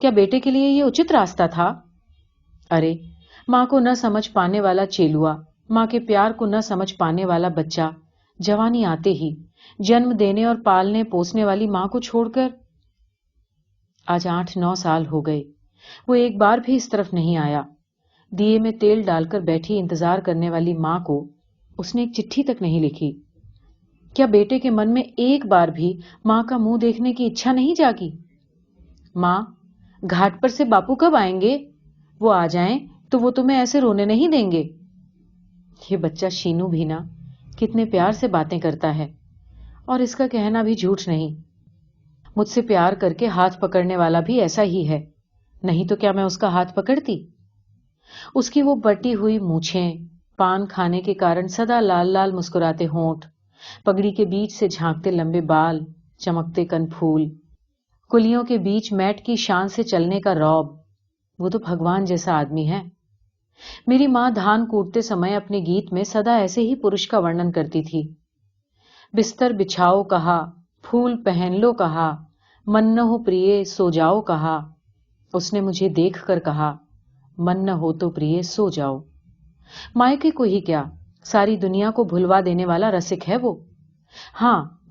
کیا بیٹے کے لیے یہ اچت راستہ تھا؟ ارے ماں کو نہ سمجھ پانے والا چیلوا، ماں کے پیار کو نہ سمجھ پانے والا بچہ جوانی آتے ہی جنم دینے اور پالنے پوسنے والی ماں کو چھوڑ کر آج 8-9 سال ہو گئے، وہ ایک بار بھی اس طرف نہیں آیا۔ دیے میں تیل ڈال کر بیٹھی انتظار کرنے والی ماں کو اس نے ایک چٹھی تک نہیں لکھی۔ کیا بیٹے کے من میں ایک بار بھی ماں کا منہ دیکھنے کی اچھا نہیں جاگی؟ ماں، گھاٹ پر سے باپو کب آئیں گے؟ وہ آ جائیں تو وہ تمہیں ایسے رونے نہیں دیں گے۔ یہ بچہ شینو بھی نا کتنے پیار سے باتیں کرتا ہے، اور اس کا کہنا بھی جھوٹ نہیں۔ مجھ سے پیار کر کے ہاتھ پکڑنے والا بھی ایسا ہی ہے، نہیں تو کیا میں اس کا ہاتھ پکڑتی؟ اس کی وہ بٹی ہوئی مونچھیں، پان کھانے کے کارن سدا لال لال مسکراتے ہونٹ، پگڑی کے بیچ سے جھانکتے لمبے بال، چمکتے کن پھول، کلیوں کے بیچ میٹ کی شان سے چلنے کا رعب، وہ تو بھگوان جیسا آدمی ہے۔ میری ماں دھان کوٹتے سمے اپنے گیت میں سدا ایسے ہی پرش کا ورنن کرتی تھی۔ بستر بچھاؤ کہا، پھول پہن لو کہا، من نہ ہو پریے سو جاؤ کہا، اس نے مجھے دیکھ کر کہا، من نہ ہو تو پریے سو جاؤ۔ مائکے کو ہی کیا، ساری دنیا کو بھلوا دینے والا رسک ہے وہ۔ ہاں،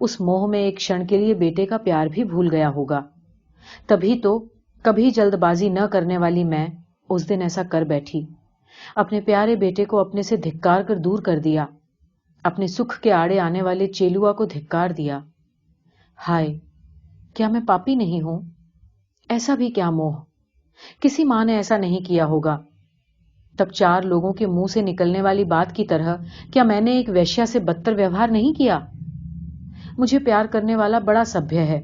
اس موہ میں ایک کھشن کے لیے بیٹے کا پیار بھی بھول گیا ہوگا، تبھی تو کبھی جلد بازی نہ کرنے والی میں اس دن ایسا کر بیٹھی، اپنے پیارے بیٹے کو اپنے سے دھکار کر دور کر دیا، اپنے سکھ کے آڑے آنے والے چیلوا کو دھکار دیا۔ ہائے، کیا میں پاپی نہیں ہوں؟ ایسا بھی کیا موہ؟ کسی ماں نے ایسا نہیں کیا ہوگا۔ تب 4 لوگوں کے منہ سے نکلنے والی بات کی طرح کیا میں نے ایک ویشیا سے بدتر ویوہار نہیں کیا؟ مجھے پیار کرنے والا بڑا سبھیہ ہے،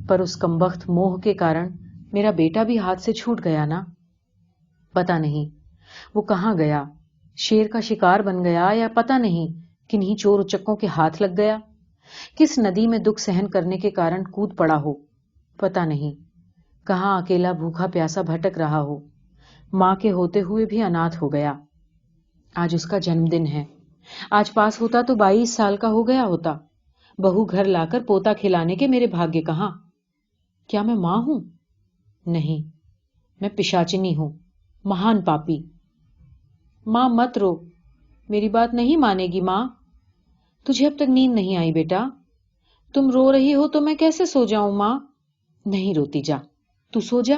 پر اس کمبخت موہ کے کارن میرا بیٹا بھی ہاتھ سے چھوٹ گیا نا۔ پتا نہیں وہ کہاں گیا، شیر کا شکار بن گیا یا پتا نہیں کنہیں چور اچکوں کے ہاتھ لگ گیا، کس ندی میں دکھ سہن کرنے کے کارن کود پڑا ہو، پتا نہیں کہاں اکیلا بھوکا پیاسا بھٹک رہا ہو، ماں کے ہوتے ہوئے بھی اناتھ ہو گیا۔ آج اس کا جنم دن ہے، آج پاس ہوتا تو 22 سال کا ہو گیا ہوتا۔ بہو گھر لا کر پوتا کھلانے کے میرے بھاگیہ کہاں؟ کیا میں ماں ہوں؟ نہیں، میں پشاچنی ہوں، مہان پاپی۔ ماں مت رو، میری بات نہیں مانے گی ماں؟ تجھے اب تک نیند نہیں آئی بیٹا؟ تم رو رہی ہو تو میں کیسے سو جاؤں ماں؟ نہیں روتی، جا تو سو جا۔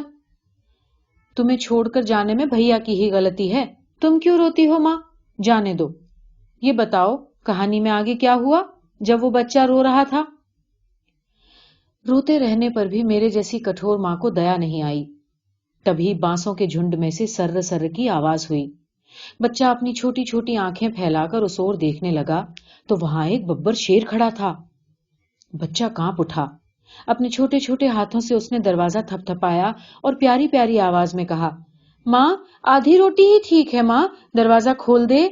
تمہیں چھوڑ کر جانے میں بھیا کی ہی غلطی ہے، تم کیوں روتی ہو ماں؟ جانے دو۔ یہ بتاؤ کہانی میں آگے کیا ہوا جب وہ بچہ رو رہا تھا؟ روتے رہنے پر بھی میرے جیسی کٹھور ماں کو دیا نہیں آئی۔ تبھی بانسوں کے جھنڈ میں سے سر سر کی آواز ہوئی۔ بچہ اپنی چھوٹی چھوٹی آنکھیں پھیلا کر اس اور دیکھنے لگا تو وہاں ایک ببر شیر کھڑا تھا۔ بچہ کانپ اٹھا، اپنے چھوٹے چھوٹے ہاتھوں سے اس نے دروازہ تھپ تھپایا اور پیاری پیاری آواز میں کہا، ماں آدھی روٹی ہی ٹھیک ہے ماں، دروازہ کھول دے۔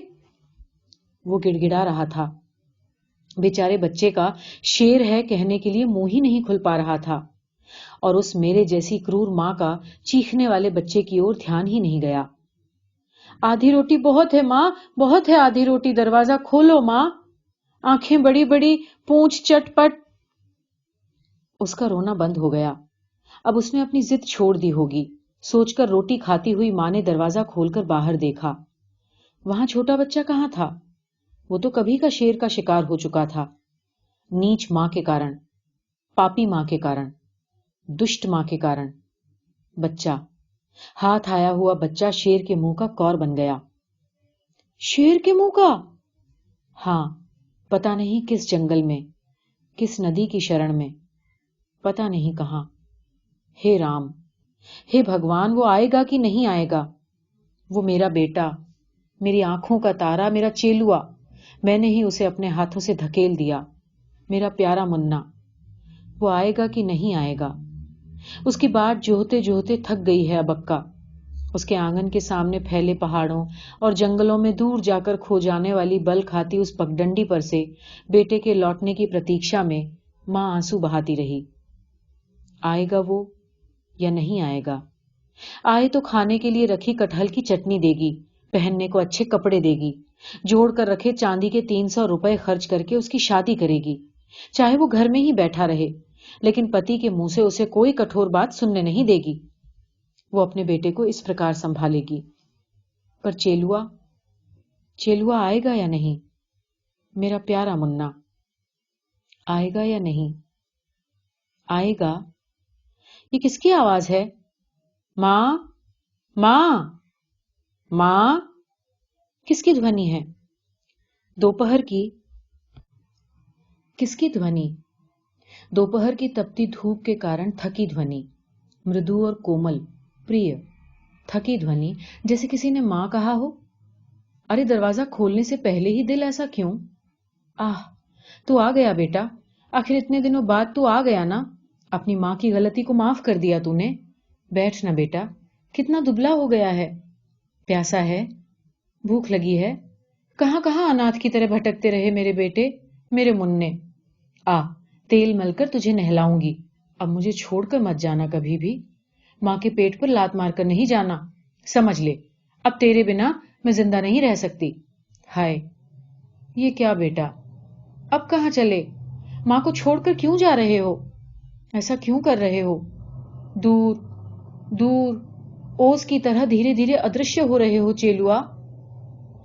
وہ گڑ گڑا رہا تھا، بیچارے بچے کا شیر ہے کہنے کے لیے منہ ہی نہیں کھل پا رہا تھا، اور اس میرے جیسی کرور ماں کا چیخنے والے بچے کی اور دھیان ہی نہیں گیا۔ آدھی روٹی بہت ہے ماں، بہت ہے آدھی روٹی، دروازہ کھولو ماں، آنکھیں بڑی بڑی، پونچھ چٹ پٹ۔ اس کا رونا بند ہو گیا۔ اب اس نے اپنی ضد چھوڑ دی ہوگی، سوچ کر روٹی کھاتی ہوئی ماں نے دروازہ کھول کر باہر دیکھا۔ وہاں چھوٹا بچہ کہاں تھا؟ وہ تو کبھی کا شیر کا شکار ہو چکا تھا، نیچ ماں کے کارن، پاپی ماں کے کارن، دشٹ ماں کے کارن۔ بچہ، ہاتھ آیا ہوا بچہ شیر کے منہ کا کور بن گیا۔ شیر کے منہ کا؟ ہاں، پتا نہیں کس جنگل میں، کس ندی کی شرن میں، پتا نہیں کہاں۔ ہے رام، ہے بھگوان، وہ آئے گا کہ نہیں آئے گا؟ وہ میرا بیٹا، میری آنکھوں کا تارا، میرا چیلوا، میں نے ہی اسے اپنے ہاتھوں سے دھکیل دیا، میرا پیارا منا، وہ آئے گا کہ نہیں آئے گا؟ اس کی بات جوہتے جوہتے تھک گئی ہے اب اکا۔ اس کے آنگن کے سامنے پھیلے پہاڑوں اور جنگلوں میں دور جا کر کھو جانے والی بل کھاتی اس پگڈنڈی پر سے بیٹے کے لوٹنے کی پرتیکشا میں ماں آنسو بہاتی رہی۔ آئے گا وہ یا نہیں آئے گا؟ آئے تو کھانے کے لیے رکھی کٹہل کی چٹنی دے گی، پہننے کو اچھے کپڑے دے گی، جوڑ کر رکھے چاندی کے 300 روپے خرچ کر کے اس کی شادی کرے گی، چاہے وہ گھر میں ہی بیٹھا رہے، لیکن پتی کے منہ سے اسے کوئی کٹھور بات سننے نہیں دے گی۔ وہ اپنے بیٹے کو اس پرکار سنبھالے گی۔ پر چیلوا آئے گا یا نہیں؟ میرا پیارا منا آئے گا یا نہیں؟ آئے گا؟ یہ کس کی آواز ہے؟ ماں، ماں، ماں، کس کی دھونی ہے؟ دوپہر کی؟ کس کی دھونی؟ دوپہر کی تپتی دھوپ کے کارن تھکی دھونی، مردو اور کومل، پریہ، تھکی دھونی، جیسے کسی نے ماں کہا ہو۔ ارے دروازہ کھولنے سے پہلے ہی دل ایسا کیوں؟ تو آ گیا بیٹا، آخر اتنے دنوں بعد تو آ گیا نا۔ اپنی ماں کی غلطی کو معاف کر دیا تو نے۔ بیٹھ نا بیٹا، کتنا دبلا ہو گیا ہے، پیاسا ہے، بھوک لگی ہے، کہاں کہاں اناتھ کی طرح بھٹکتے رہے میرے بیٹے، میرے مننے۔ تیل مل کر تجھے نہلاؤں گی، اب مجھے چھوڑ کر مت جانا کبھی بھی، ماں کے پیٹ پر لات مار کر نہیں جانا، سمجھ لے، اب تیرے بنا میں زندہ نہیں رہ سکتی۔ ہائے، یہ کیا بیٹا، اب کہاں چلے؟ ماں کو چھوڑ کر کیوں جا رہے ہو؟ ایسا کیوں کر رہے ہو؟ دور دور اوس کی طرح دھیرے دھیرے ادرشیہ ہو رہے ہو چیلوا۔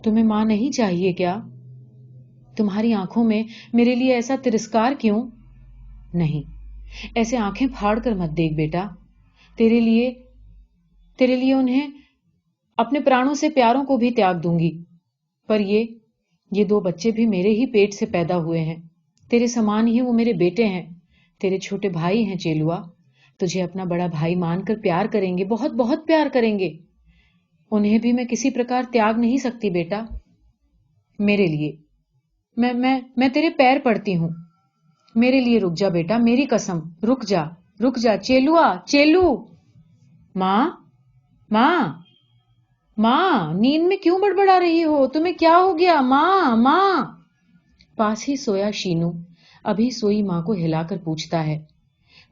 تمہیں ماں نہیں چاہیے کیا؟ تمہاری آنکھوں میں میرے لیے ایسا ترسکار کیوں؟ نہیں، ایسے آنکھیں پھاڑ کر مت دیکھ بیٹا، تیرے لیے انہیں اپنے پرانوں سے پیاروں کو بھی تیاگ دوں گی، پر یہ دو بچے بھی میرے ہی پیٹ سے پیدا ہوئے ہیں، تیرے سامان ہی وہ میرے بیٹے ہیں، تیرے چھوٹے بھائی ہیں چیلوا، تجھے اپنا بڑا بھائی مان کر پیار کریں گے، بہت بہت پیار کریں گے، انہیں بھی میں کسی پرکار تیاگ نہیں سکتی بیٹا۔ میرے لیے میں تیرے پیر پڑتی ہوں، میرے لیے رک جا بیٹا، میری قسم، رک جا چیلوا، چیلو۔ ماں، ماں، ماں، نیند میں کیوں بڑبڑا رہی ہو؟ تمہیں کیا ہو گیا؟ ماں، ماں۔ پاس ہی سویا شینو ابھی سوئی ماں کو ہلا کر پوچھتا ہے۔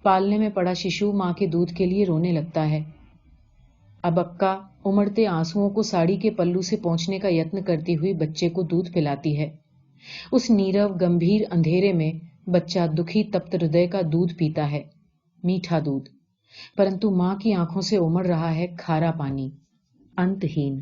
پالنے میں پڑا ششو ماں کے دودھ کے لیے رونے لگتا ہے۔ اب اکا امڑتے آنسوؤں کو ساڑی کے پلو سے پہنچنے کا یتن کرتی ہوئی بچے کو دودھ پلاتی ہے۔ اس نیرو گمبھیر اندھیرے میں بچہ دکھی تپت ہردے کا دودھ پیتا ہے، میٹھا دودھ، پرنتو ماں کی آنکھوں سے امڑ رہا ہے کھارا پانی، انتہین۔